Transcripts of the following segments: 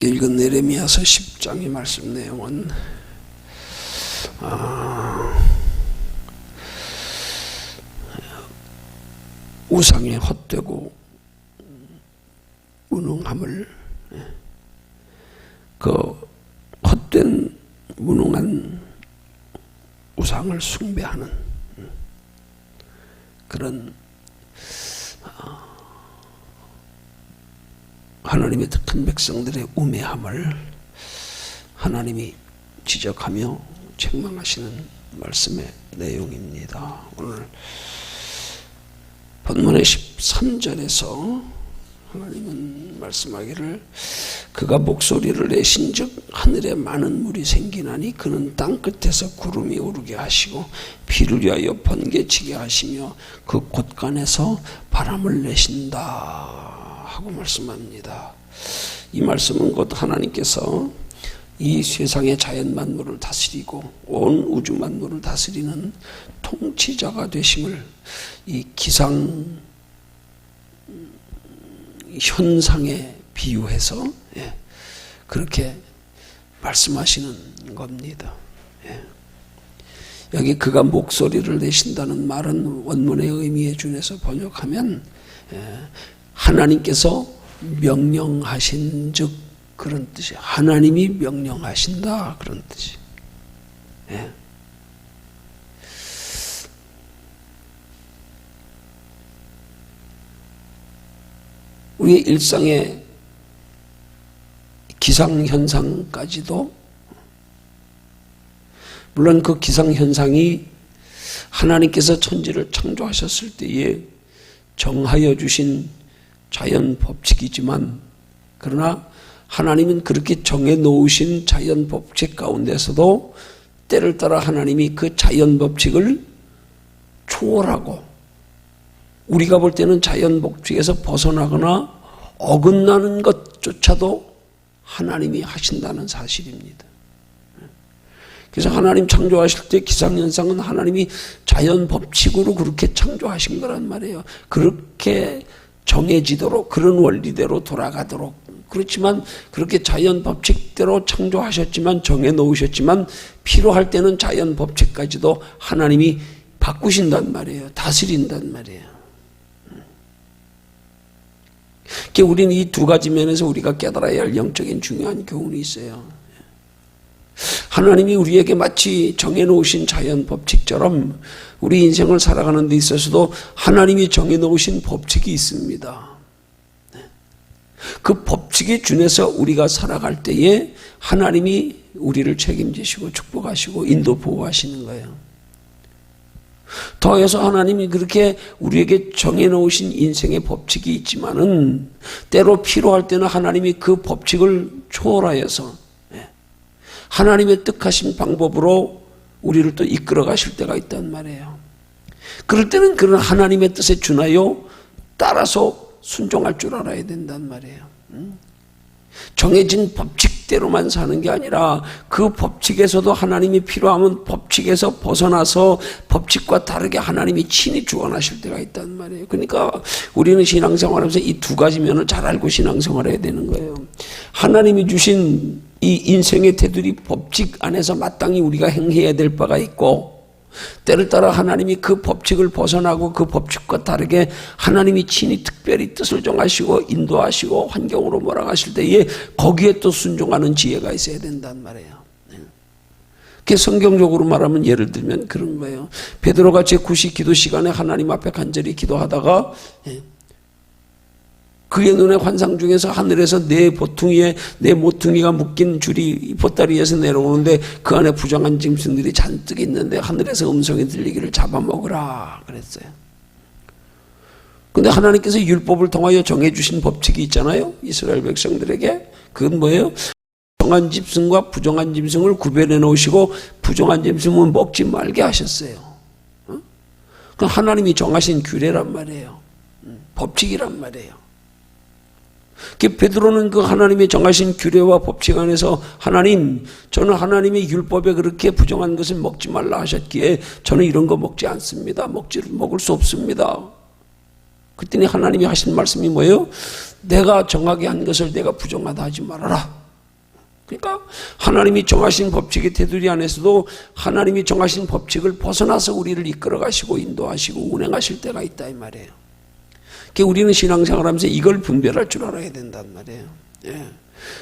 읽은 예레미야서 10장의 말씀 내용은 우상의 헛되고 무능함을, 그 헛된 무능한 우상을 숭배하는 그런 하나님의 택한 백성들의 우매함을 하나님이 지적하며 책망하시는 말씀의 내용입니다. 오늘 본문의 13절에서 하나님은 말씀하기를 그가 목소리를 내신즉 하늘에 많은 물이 생기나니 그는 땅 끝에서 구름이 오르게 하시고 비를 위하여 번개치게 하시며 그 곳간에서 바람을 내신다 하고 말씀합니다. 이 말씀은 곧 하나님께서 이 세상의 자연 만물을 다스리고 온 우주 만물을 다스리는 통치자가 되심을 이 기상 현상에 비유해서 그렇게 말씀하시는 겁니다. 여기 그가 목소리를 내신다는 말은 원문의 의미에 준해서 번역하면 하나님께서 명령하신 즉 그런 뜻이, 하나님이 명령하신다 그런 뜻이. 우리의 일상의 기상현상까지도 물론 그 기상현상이 하나님께서 천지를 창조하셨을 때에 정하여 주신 자연 법칙이지만, 그러나 하나님은 그렇게 정해 놓으신 자연 법칙 가운데서도 때를 따라 하나님이 그 자연 법칙을 초월하고 우리가 볼 때는 자연 법칙에서 벗어나거나 어긋나는 것조차도 하나님이 하신다는 사실입니다. 그래서 하나님 창조하실 때 기상현상은 하나님이 자연 법칙으로 그렇게 창조하신 거란 말이에요. 그렇게 정해지도록, 그런 원리대로 돌아가도록. 그렇지만 그렇게 자연 법칙대로 창조하셨지만, 정해 놓으셨지만 필요할 때는 자연 법칙까지도 하나님이 바꾸신단 말이에요. 다스린단 말이에요. 우리는 이 두 가지 면에서 우리가 깨달아야 할 영적인 중요한 교훈이 있어요. 하나님이 우리에게 마치 정해놓으신 자연 법칙처럼 우리 인생을 살아가는 데 있어서도 하나님이 정해놓으신 법칙이 있습니다. 그 법칙에 준해서 우리가 살아갈 때에 하나님이 우리를 책임지시고 축복하시고 인도 보호하시는 거예요. 더해서 하나님이 그렇게 우리에게 정해놓으신 인생의 법칙이 있지만은 때로 필요할 때는 하나님이 그 법칙을 초월하여서 하나님의 뜻하신 방법으로 우리를 또 이끌어 가실 때가 있단 말이에요. 그럴 때는 그런 하나님의 뜻에 준하여 따라서 순종할 줄 알아야 된단 말이에요. 정해진 법칙대로만 사는 게 아니라 그 법칙에서도 하나님이 필요하면 법칙에서 벗어나서 법칙과 다르게 하나님이 친히 주관하실 때가 있단 말이에요. 그러니까 우리는 신앙생활하면서 이 두 가지 면을 잘 알고 신앙생활해야 되는 거예요. 하나님이 주신 이 인생의 테두리 법칙 안에서 마땅히 우리가 행해야 될 바가 있고, 때를 따라 하나님이 그 법칙을 벗어나고 그 법칙과 다르게 하나님이 친히 특별히 뜻을 정하시고 인도하시고 환경으로 몰아가실 때에 거기에 또 순종하는 지혜가 있어야 된단 말이에요. 그게 성경적으로 말하면 예를 들면 그런 거예요. 베드로가 제9시 기도 시간에 하나님 앞에 간절히 기도하다가 그의 눈에 환상 중에서 하늘에서 내 모퉁이가 묶인 줄이 보따리에서 내려오는데 그 안에 부정한 짐승들이 잔뜩 있는데 하늘에서 음성이 들리기를 잡아먹으라 그랬어요. 근데 하나님께서 율법을 통하여 정해주신 법칙이 있잖아요. 이스라엘 백성들에게. 그건 뭐예요? 부정한 짐승과 부정한 짐승을 구별해 놓으시고 부정한 짐승은 먹지 말게 하셨어요. 그 하나님이 정하신 규례란 말이에요. 법칙이란 말이에요. 베드로는 그 하나님의 정하신 규례와 법칙 안에서 하나님, 저는 하나님의 율법에 그렇게 부정한 것을 먹지 말라 하셨기에 저는 이런 거 먹지 않습니다. 먹을 수 없습니다. 그랬더니 하나님이 하신 말씀이 뭐예요? 내가 정하게 한 것을 내가 부정하다 하지 말아라. 그러니까 하나님이 정하신 법칙의 테두리 안에서도 하나님이 정하신 법칙을 벗어나서 우리를 이끌어 가시고 인도하시고 운행하실 때가 있다 이 말이에요. 그러니까 우리는 신앙생활하면서 이걸 분별할 줄 알아야 된단 말이에요. 예.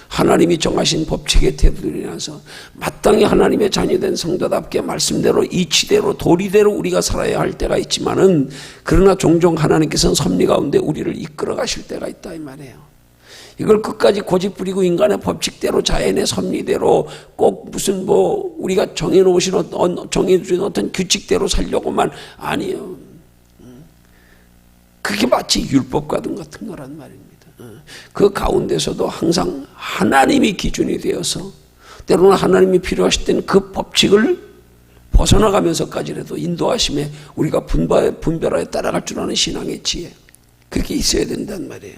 하나님이 정하신 법칙의 테두리 안에서 마땅히 하나님의 자녀된 성도답게 말씀대로 이치대로 도리대로 우리가 살아야 할 때가 있지만은, 그러나 종종 하나님께서는 섭리 가운데 우리를 이끌어 가실 때가 있다 이 말이에요. 이걸 끝까지 고집 부리고 인간의 법칙대로 자연의 섭리대로 꼭 무슨 뭐 우리가 정해놓으신 정해주신 어떤 규칙대로 살려고만, 아니에요. 그게 마치 율법 같은 거란 말입니다. 그 가운데서도 항상 하나님이 기준이 되어서, 때로는 하나님이 필요하실 때는 그 법칙을 벗어나가면서까지라도 인도하심에 우리가 분별하여 따라갈 줄 아는 신앙의 지혜, 그렇게 있어야 된단 말이에요.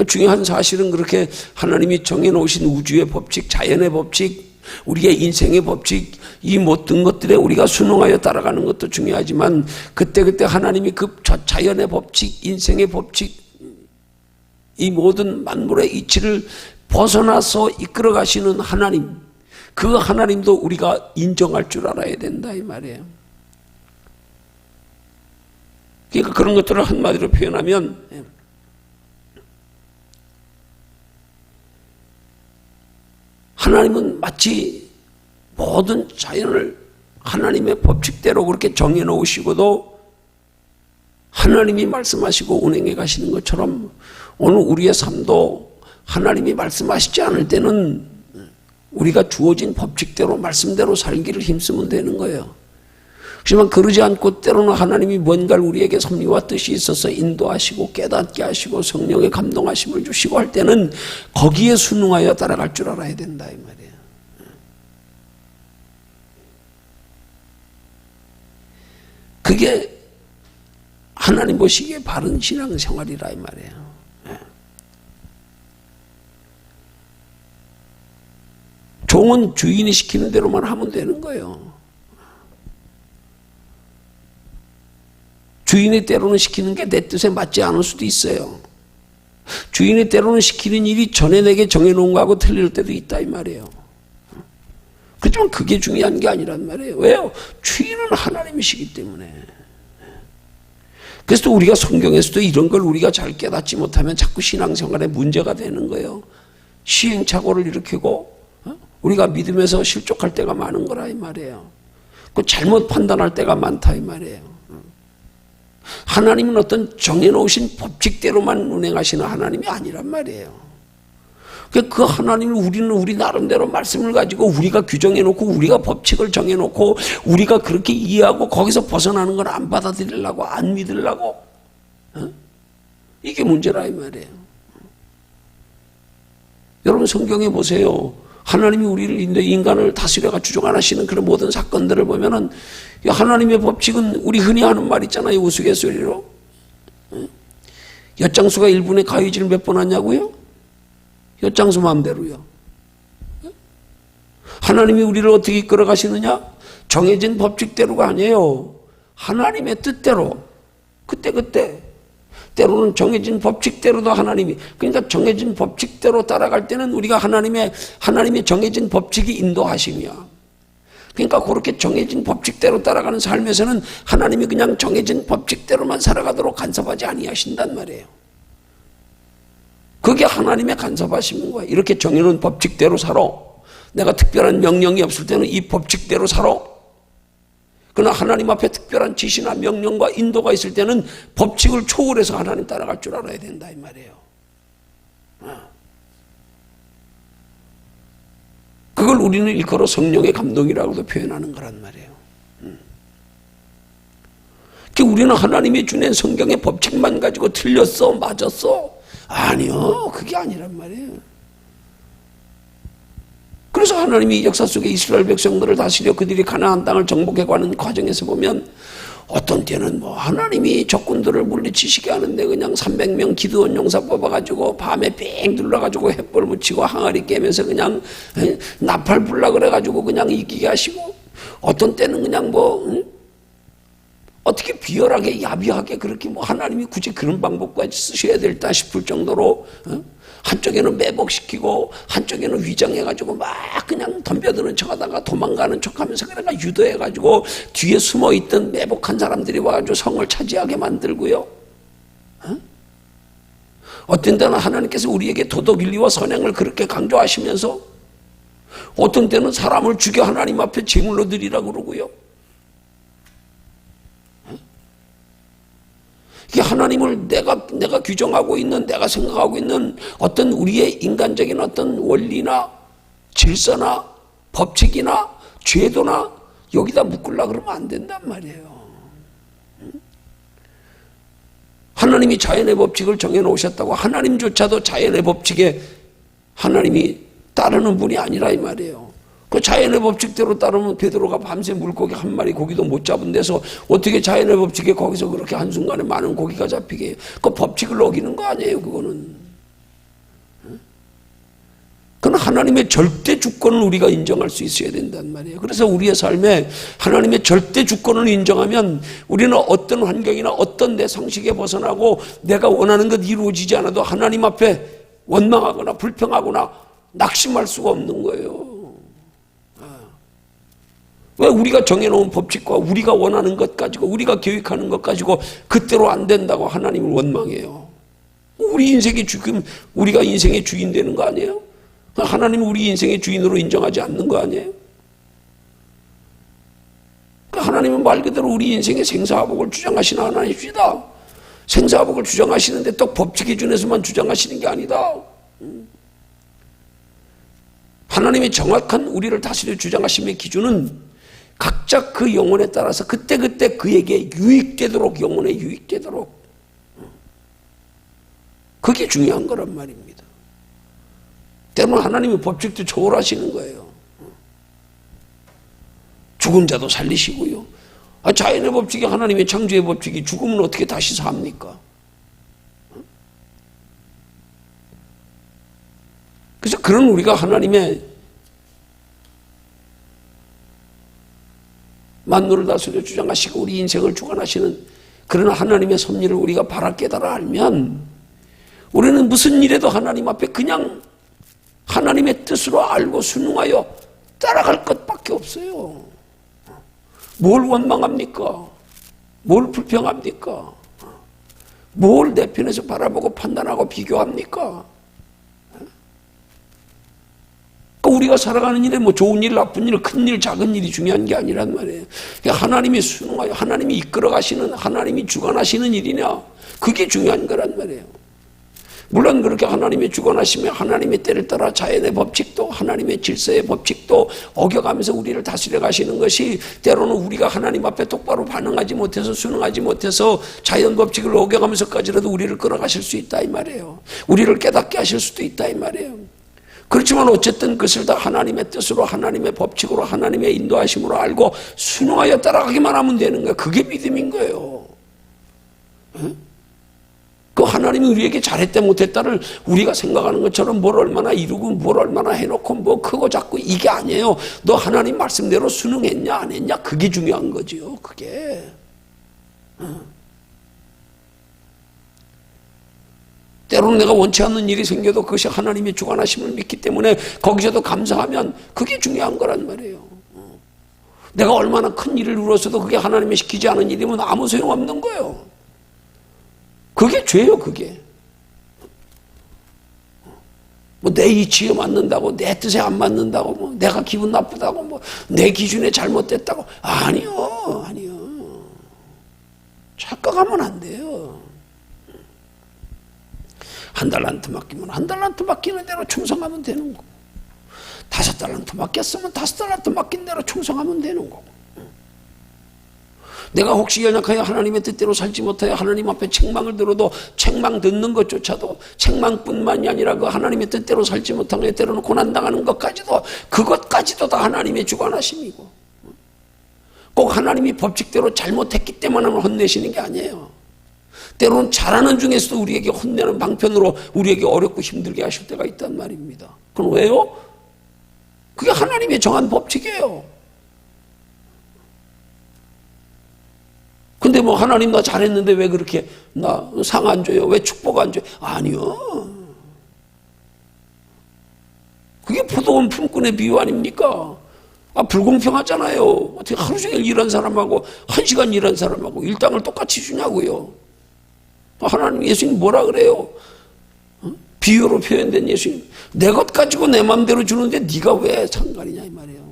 중요한 사실은 그렇게 하나님이 정해놓으신 우주의 법칙, 자연의 법칙, 우리의 인생의 법칙, 이 모든 것들에 우리가 순응하여 따라가는 것도 중요하지만, 그때그때 하나님이 그 자연의 법칙, 인생의 법칙, 이 모든 만물의 이치를 벗어나서 이끌어 가시는 하나님, 그 하나님도 우리가 인정할 줄 알아야 된다 이 말이에요. 그러니까 그런 것들을 한마디로 표현하면, 하나님은 마치 모든 자연을 하나님의 법칙대로 그렇게 정해놓으시고도 하나님이 말씀하시고 운행해 가시는 것처럼, 오늘 우리의 삶도 하나님이 말씀하시지 않을 때는 우리가 주어진 법칙대로 말씀대로 살기를 힘쓰면 되는 거예요. 하지만 그러지 않고 때로는 하나님이 뭔가를 우리에게 섭리와 뜻이 있어서 인도하시고 깨닫게 하시고 성령의 감동하심을 주시고 할 때는 거기에 순응하여 따라갈 줄 알아야 된다 이 말이에요. 그게 하나님 보시기에 바른 신앙생활이라 이 말이에요. 종은 주인이 시키는 대로만 하면 되는 거예요. 주인이 때로는 시키는 게 내 뜻에 맞지 않을 수도 있어요. 주인이 때로는 시키는 일이 전에 내게 정해놓은 거하고 틀릴 때도 있다 이 말이에요. 그렇지만 그게 중요한 게 아니란 말이에요. 왜요? 주인은 하나님이시기 때문에. 그래서 또 우리가 성경에서도 이런 걸 우리가 잘 깨닫지 못하면 자꾸 신앙생활에 문제가 되는 거예요. 시행착오를 일으키고 우리가 믿음에서 실족할 때가 많은 거라 이 말이에요. 그 잘못 판단할 때가 많다 이 말이에요. 하나님은 어떤 정해놓으신 법칙대로만 운행하시는 하나님이 아니란 말이에요. 그 하나님을 우리는 우리 나름대로 말씀을 가지고 우리가 규정해놓고 우리가 법칙을 정해놓고 우리가 그렇게 이해하고 거기서 벗어나는 걸 안 받아들이려고 안 믿으려고, 이게 문제라 이 말이에요. 여러분 성경에 보세요. 하나님이 우리를 인간을 다스려가 주종하시는 그런 모든 사건들을 보면은 하나님의 법칙은 우리 흔히 하는 말 있잖아요. 우스갯소리로. 엿장수가 1분에 가위질을 몇 번 하냐고요? 엿장수 마음대로요. 하나님이 우리를 어떻게 이끌어 가시느냐? 정해진 법칙대로가 아니에요. 하나님의 뜻대로. 그때. 때로는 정해진 법칙대로도 하나님이, 그러니까 정해진 법칙대로 따라갈 때는 우리가 하나님의 정해진 법칙이 인도하심이야. 그러니까 그렇게 정해진 법칙대로 따라가는 삶에서는 하나님이 그냥 정해진 법칙대로만 살아가도록 간섭하지 아니하신단 말이에요. 그게 하나님의 간섭하심인 거야. 이렇게 정해놓은 법칙대로 살아. 내가 특별한 명령이 없을 때는 이 법칙대로 살아. 그러나 하나님 앞에 특별한 지시나 명령과 인도가 있을 때는 법칙을 초월해서 하나님 따라갈 줄 알아야 된다 이 말이에요. 그걸 우리는 일컬어 성령의 감동이라고도 표현하는 거란 말이에요. 우리는 하나님이 주낸 성경의 법칙만 가지고 틀렸어, 맞았어? 아니요, 그게 아니란 말이에요. 그래서 하나님이 역사 속에 이스라엘 백성들을 다스려 그들이 가나안 땅을 정복해가는 과정에서 보면 어떤 때는 뭐 하나님이 적군들을 물리치시게 하는데 그냥 300명 기드온 용사 뽑아가지고 밤에 뺑 둘러가지고 햇불 묻히고 항아리 깨면서 그냥 나팔 불라 그래가지고 그냥 이기게 하시고, 어떤 때는 그냥 뭐 어떻게 비열하게 야비하게 그렇게 뭐 하나님이 굳이 그런 방법까지 쓰셔야 될까 싶을 정도로 한쪽에는 매복시키고 한쪽에는 위장해가지고 막 그냥 덤벼드는 척하다가 도망가는 척하면서 그래가 유도해가지고 뒤에 숨어있던 매복한 사람들이 와가지고 성을 차지하게 만들고요. 어떤 때는 하나님께서 우리에게 도덕윤리와 선행을 그렇게 강조하시면서 어떤 때는 사람을 죽여 하나님 앞에 제물로 드리라고 그러고요. 이게 하나님을 내가 규정하고 있는, 내가 생각하고 있는 어떤 우리의 인간적인 어떤 원리나 질서나 법칙이나 제도나 여기다 묶으려고 그러면 안 된단 말이에요. 하나님이 자연의 법칙을 정해놓으셨다고 하나님조차도 자연의 법칙에 하나님이 따르는 분이 아니라 이 말이에요. 그 자연의 법칙대로 따르면 베드로가 밤새 물고기 한 마리 고기도 못 잡은 데서 어떻게 자연의 법칙에 거기서 그렇게 한순간에 많은 고기가 잡히게 해요. 그 법칙을 어기는 거 아니에요, 그거는. 그건 하나님의 절대 주권을 우리가 인정할 수 있어야 된단 말이에요. 그래서 우리의 삶에 하나님의 절대 주권을 인정하면 우리는 어떤 환경이나 어떤 내 상식에 벗어나고 내가 원하는 것 이루어지지 않아도 하나님 앞에 원망하거나 불평하거나 낙심할 수가 없는 거예요. 왜 우리가 정해놓은 법칙과 우리가 원하는 것 가지고 우리가 계획하는 것 가지고 그때로 안 된다고 하나님을 원망해요. 우리 인생의 지금 우리가 인생의 주인 되는 거 아니에요? 하나님은 우리 인생의 주인으로 인정하지 않는 거 아니에요? 하나님은 말 그대로 우리 인생의 생사화복을 주장하시는 하나님이시다. 생사화복을 주장하시는데 또 법칙 기준에서만 주장하시는 게 아니다. 하나님의 정확한 우리를 다스려 주장하심의 기준은 각자 그 영혼에 따라서 그때그때 그에게 유익되도록, 영혼에 유익되도록, 그게 중요한 거란 말입니다. 때로는 하나님의 법칙도 초월하시는 거예요. 죽은 자도 살리시고요. 자연의 법칙이, 하나님의 창조의 법칙이 죽으면 어떻게 다시 삽니까? 그래서 그런 우리가 하나님의 만물을 다스려 주장하시고 우리 인생을 주관하시는 그런 하나님의 섭리를 우리가 바라 깨달아 알면 우리는 무슨 일에도 하나님 앞에 그냥 하나님의 뜻으로 알고 순응하여 따라갈 것밖에 없어요. 뭘 원망합니까? 뭘 불평합니까? 뭘 내 편에서 바라보고 판단하고 비교합니까? 우리가 살아가는 일에 뭐 좋은 일, 나쁜 일, 큰 일, 작은 일이 중요한 게 아니란 말이에요. 하나님이 순응하여 하나님이 이끌어 가시는, 하나님이 주관하시는 일이냐, 그게 중요한 거란 말이에요. 물론 그렇게 하나님의 주관하시며 하나님의 때를 따라 자연의 법칙도 하나님의 질서의 법칙도 어겨가면서 우리를 다스려 가시는 것이 때로는 우리가 하나님 앞에 똑바로 반응하지 못해서 순응하지 못해서 자연 법칙을 어겨가면서까지라도 우리를 끌어가실 수 있다 이 말이에요. 우리를 깨닫게 하실 수도 있다 이 말이에요. 그렇지만 어쨌든 그것을 다 하나님의 뜻으로, 하나님의 법칙으로, 하나님의 인도하심으로 알고 순응하여 따라가기만 하면 되는 거예요. 그게 믿음인 거예요. 그 하나님이 우리에게 잘했다 못했다를 우리가 생각하는 것처럼 뭘 얼마나 이루고 뭘 얼마나 해놓고 뭐 크고 작고 이게 아니에요. 너 하나님 말씀대로 순응했냐 안 했냐, 그게 중요한 거지요. 그게. 때로는 내가 원치 않는 일이 생겨도 그것이 하나님의 주관하심을 믿기 때문에 거기서도 감사하면 그게 중요한 거란 말이에요. 내가 얼마나 큰 일을 이루었어도 그게 하나님이 시키지 않은 일이면 아무 소용없는 거예요. 그게 죄요, 그게. 뭐 내 이치에 맞는다고, 내 뜻에 안 맞는다고, 뭐 내가 기분 나쁘다고, 뭐 내 기준에 잘못됐다고. 아니요. 착각하면 안 돼요. 한 달란트 맡기면 한 달란트 맡기는 대로 충성하면 되는 거고, 5달란트 맡겼으면 5달란트 맡긴 대로 충성하면 되는 거고, 내가 혹시 연약하여 하나님의 뜻대로 살지 못하여 하나님 앞에 책망을 들어도 책망 듣는 것조차도 책망뿐만이 아니라 그 하나님의 뜻대로 살지 못하여 때로는 고난당하는 것까지도, 그것까지도 다 하나님의 주관하심이고, 꼭 하나님이 법칙대로 잘못했기 때문에 혼내시는 게 아니에요. 때로는 잘하는 중에서도 우리에게 혼내는 방편으로 우리에게 어렵고 힘들게 하실 때가 있단 말입니다. 그건 왜요? 그게 하나님의 정한 법칙이에요. 근데 뭐 하나님 나 잘했는데 왜 그렇게 나 상 안 줘요? 왜 축복 안 줘요? 아니요. 그게 포도원 품꾼의 비유 아닙니까? 불공평하잖아요. 어떻게 하루 종일 일한 사람하고 1시간 일한 사람하고 일당을 똑같이 주냐고요. 하나님, 예수님 뭐라 그래요? 비유로 표현된 예수님. 내 것 가지고 내 마음대로 주는데 네가 왜 상관이냐 이 말이에요.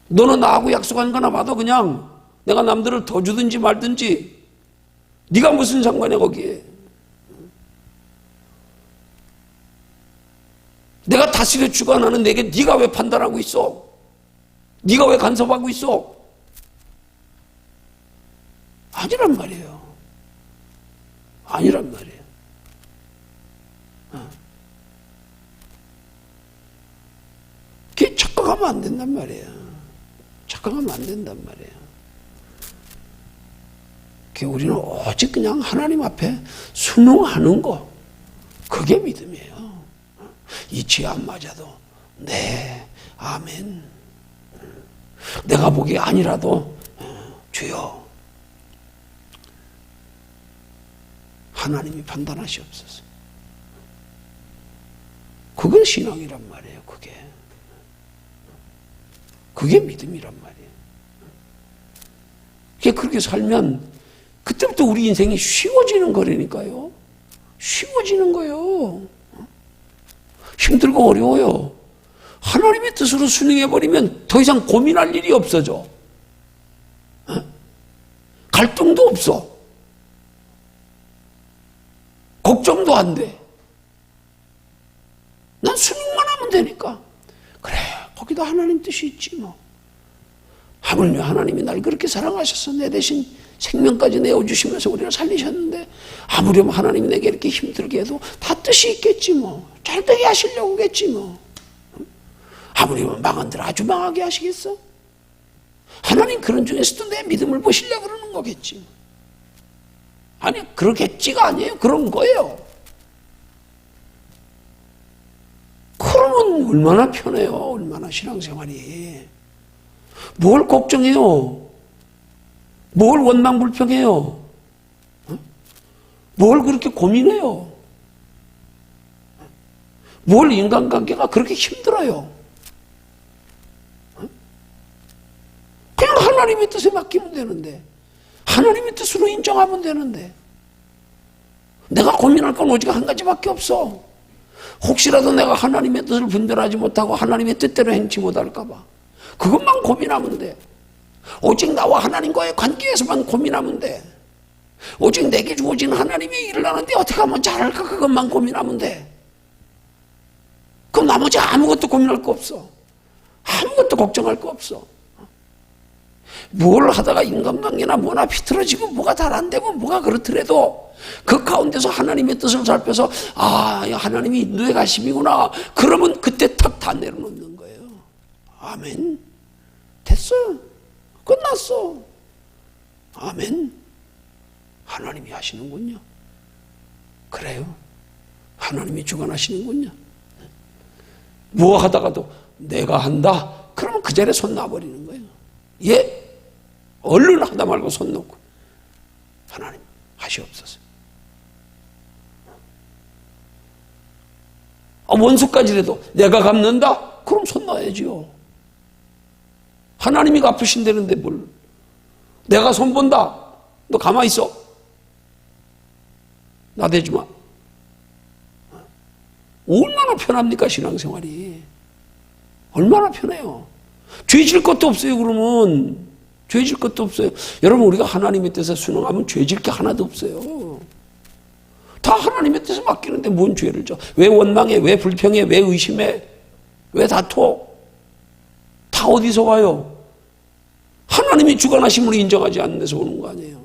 너는 나하고 약속한 거나 받아. 그냥 내가 남들을 더 주든지 말든지 네가 무슨 상관이야 거기에. 내가 다스려 주관하는 내게 네가 왜 판단하고 있어? 네가 왜 간섭하고 있어? 아니란 말이에요. 아니란 말이에요. 그게 착각하면 안 된단 말이에요. 착각하면 안 된단 말이에요. 그게 우리는 오직 그냥 하나님 앞에 순응하는 거, 그게 믿음이에요. 이치에 안 맞아도 네, 아멘. 내가 보기에 아니라도 주여 하나님이 판단하시옵소서. 그건 신앙이란 말이에요. 그게 믿음이란 말이에요. 그렇게 살면 그때부터 우리 인생이 쉬워지는 거라니까요. 쉬워지는 거예요. 힘들고 어려워요. 하나님의 뜻으로 순응해버리면 더 이상 고민할 일이 없어져. 갈등도 없어. 걱정도 안 돼. 난 순응만 하면 되니까. 그래, 거기도 하나님 뜻이 있지 뭐. 하물며 하나님이 날 그렇게 사랑하셔서 내 대신 생명까지 내어주시면서 우리를 살리셨는데, 아무렴 하나님이 내게 이렇게 힘들게 해도 다 뜻이 있겠지 뭐. 잘되게 하시려고겠지 뭐. 아무렴 망한 들 아주 망하게 하시겠어? 하나님 그런 중에서도 내 믿음을 보시려고 그러는 거겠지. 아니, 그러겠지가 아니에요. 그런 거예요. 그러면 얼마나 편해요. 얼마나 신앙생활이. 뭘 걱정해요? 뭘 원망불평해요? 뭘 그렇게 고민해요? 뭘 인간관계가 그렇게 힘들어요? 그냥 하나님의 뜻에 맡기면 되는데, 하나님의 뜻으로 인정하면 되는데, 내가 고민할 건 오직 한 가지밖에 없어. 혹시라도 내가 하나님의 뜻을 분별하지 못하고 하나님의 뜻대로 행치 못할까 봐 그것만 고민하면 돼. 오직 나와 하나님과의 관계에서만 고민하면 돼. 오직 내게 주어진 하나님의 일을 하는데 어떻게 하면 잘할까, 그것만 고민하면 돼. 그럼 나머지 아무것도 고민할 거 없어. 아무것도 걱정할 거 없어. 뭘 하다가 인간관계나 뭐나 비틀어지고 뭐가 잘 안 되고 뭐가 그렇더라도 그 가운데서 하나님의 뜻을 살펴서 하나님이 인도에 가심이구나, 그러면 그때 탁 다 내려놓는 거예요. 아멘. 됐어. 끝났어. 아멘. 하나님이 하시는군요. 그래요. 하나님이 주관하시는군요. 뭐 하다가도 내가 한다, 그러면 그 자리에 손 놔버리는 거예요. 예. 얼른 하다 말고 손 놓고 하나님 하시옵소서. 원수까지라도 내가 갚는다? 그럼 손 놔야지요. 하나님이 갚으신다는데 뭘. 내가 손 본다? 너 가만히 있어. 나대지 마. 얼마나 편합니까, 신앙생활이. 얼마나 편해요. 죄질 것도 없어요. 그러면 죄질 것도 없어요. 여러분, 우리가 하나님의 뜻에 순응하면 죄질 게 하나도 없어요. 다 하나님의 뜻에 맡기는데 뭔 죄를 져? 왜 원망해? 왜 불평해? 왜 의심해? 왜 다투어? 다 어디서 와요? 하나님이 주관하심을 인정하지 않는 데서 오는 거 아니에요.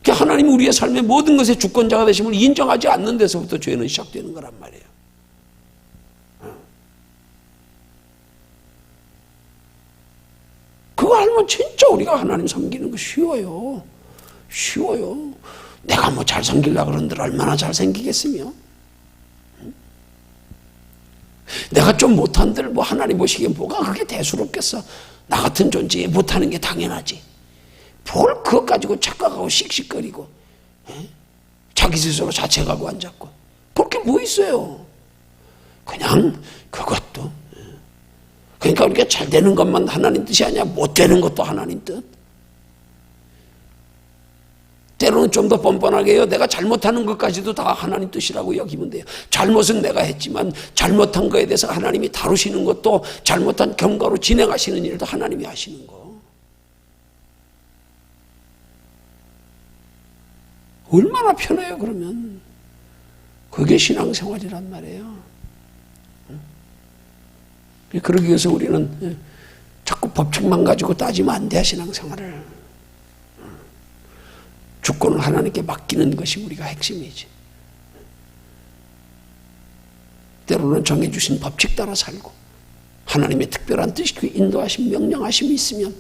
그러니까 하나님이 우리의 삶의 모든 것의 주권자가 되심을 인정하지 않는 데서부터 죄는 시작되는 거란 말이에요. 그거 알면 진짜 우리가 하나님 섬기는 거 쉬워요. 쉬워요. 내가 뭐 잘 섬기려고 그러는데 얼마나 잘 섬기겠으며. 내가 좀 못한들 뭐 하나님 보시기에 뭐가 그렇게 대수롭겠어. 나 같은 존재에 못하는 게 당연하지. 뭘 그것 가지고 착각하고 씩씩거리고 자기 스스로 자책하고 앉았고 볼 게 뭐 있어요. 그냥 그것도 그러니까 우리가 잘 되는 것만 하나님 뜻이 아니야. 못 되는 것도 하나님 뜻. 때로는 좀 더 뻔뻔하게 해요. 내가 잘못하는 것까지도 다 하나님 뜻이라고 여기면 돼요. 잘못은 내가 했지만 잘못한 거에 대해서 하나님이 다루시는 것도 잘못한 경과로 진행하시는 일도 하나님이 하시는 거. 얼마나 편해요 그러면. 그게 신앙생활이란 말이에요. 그러기 위해서 우리는 자꾸 법칙만 가지고 따지면 안 돼. 신앙생활을. 주권을 하나님께 맡기는 것이 우리가 핵심이지. 때로는 정해주신 법칙 따라 살고 하나님의 특별한 뜻이 인도하심 명령하심이 있으면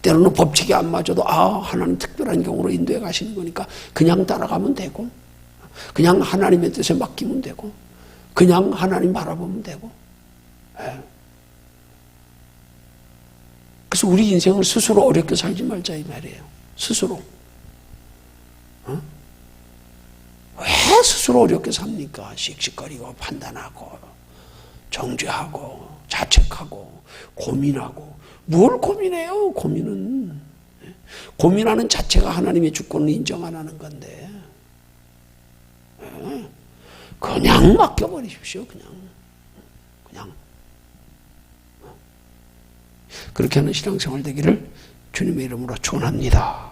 때로는 법칙이 안 맞아도 하나님 특별한 경우로 인도해 가시는 거니까 그냥 따라가면 되고 그냥 하나님의 뜻에 맡기면 되고 그냥 하나님 바라보면 되고. 그래서 우리 인생을 스스로 어렵게 살지 말자 이 말이에요. 스스로. 왜 스스로 어렵게 삽니까? 씩씩거리고 판단하고 정죄하고 자책하고 고민하고. 뭘 고민해요? 고민은 고민하는 자체가 하나님의 주권을 인정 안 하는 건데 그냥 맡겨버리십시오. 그냥 그렇게 하는 신앙생활 되기를 주님의 이름으로 축원합니다.